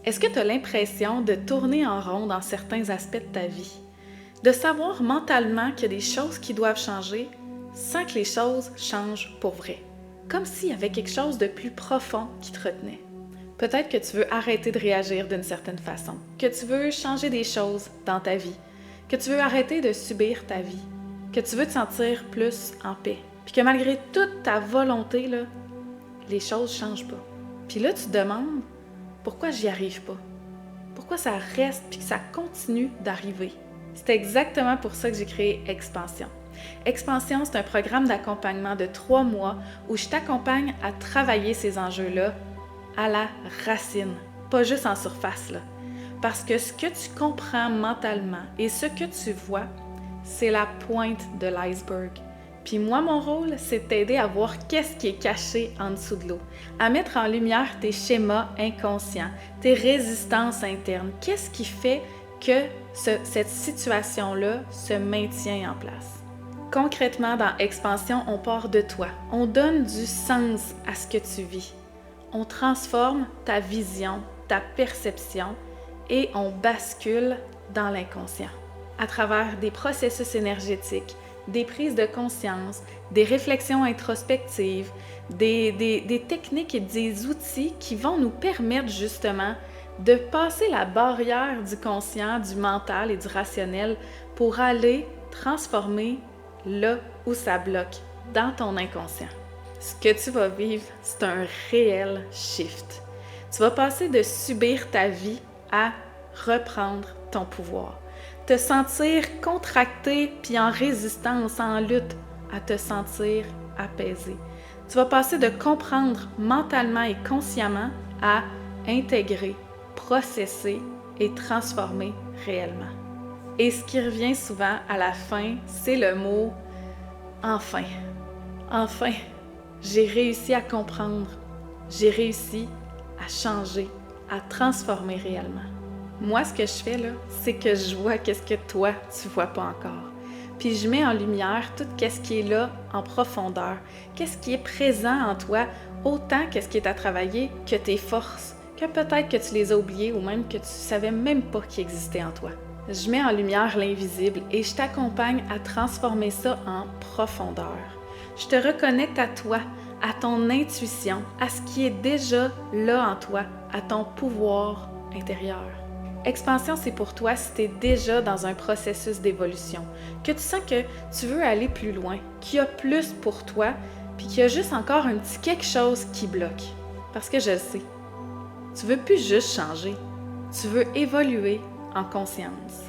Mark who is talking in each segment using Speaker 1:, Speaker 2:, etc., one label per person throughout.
Speaker 1: Est-ce que tu as l'impression de tourner en rond dans certains aspects de ta vie? De savoir mentalement qu'il y a des choses qui doivent changer sans que les choses changent pour vrai? Comme s'il y avait quelque chose de plus profond qui te retenait. Peut-être que tu veux arrêter de réagir d'une certaine façon, que tu veux changer des choses dans ta vie, que tu veux arrêter de subir ta vie, que tu veux te sentir plus en paix, puis que malgré toute ta volonté, là, les choses ne changent pas. Puis là, tu te demandes pourquoi j'y arrive pas? Pourquoi ça reste puis que ça continue d'arriver? C'est exactement pour ça que j'ai créé Expansion. Expansion, c'est un programme d'accompagnement de 3 mois où je t'accompagne à travailler ces enjeux-là à la racine, pas juste en surface, là. Parce que ce que tu comprends mentalement et ce que tu vois, c'est la pointe de l'iceberg. Puis moi, mon rôle, c'est de t'aider à voir qu'est-ce qui est caché en dessous de l'eau, à mettre en lumière tes schémas inconscients, tes résistances internes. Qu'est-ce qui fait que cette situation-là se maintient en place? Concrètement, dans Expansion, on part de toi. On donne du sens à ce que tu vis. On transforme ta vision, ta perception et on bascule dans l'inconscient. À travers des processus énergétiques, des prises de conscience, des réflexions introspectives, des techniques et des outils qui vont nous permettre justement de passer la barrière du conscient, du mental et du rationnel pour aller transformer là où ça bloque, dans ton inconscient. Ce que tu vas vivre, c'est un réel shift. Tu vas passer de subir ta vie à reprendre ton pouvoir. Te sentir contracté puis en résistance, en lutte, à te sentir apaisé. Tu vas passer de comprendre mentalement et consciemment à intégrer, processer et transformer réellement. Et ce qui revient souvent à la fin, c'est le mot « enfin ». Enfin, j'ai réussi à comprendre, j'ai réussi à changer, à transformer réellement. Moi, ce que je fais, là, c'est que je vois qu'est-ce que toi, tu vois pas encore. Puis je mets en lumière tout ce qui est là en profondeur, qu'est-ce qui est présent en toi, autant qu'est-ce qui est à travailler que tes forces, que peut-être que tu les as oubliées ou même que tu savais même pas qu'ils existaient en toi. Je mets en lumière l'invisible et je t'accompagne à transformer ça en profondeur. Je te reconnecte à toi, à ton intuition, à ce qui est déjà là en toi, à ton pouvoir intérieur. Expansion, c'est pour toi si tu es déjà dans un processus d'évolution, que tu sens que tu veux aller plus loin, qu'il y a plus pour toi, puis qu'il y a juste encore un petit quelque chose qui bloque. Parce que je le sais, tu veux plus juste changer, tu veux évoluer en conscience.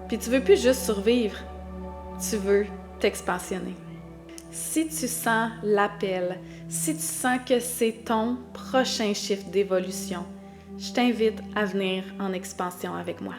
Speaker 1: Puis tu veux plus juste survivre, tu veux t'expansionner. Si tu sens l'appel, si tu sens que c'est ton prochain chiffre d'évolution, je t'invite à venir en expansion avec moi.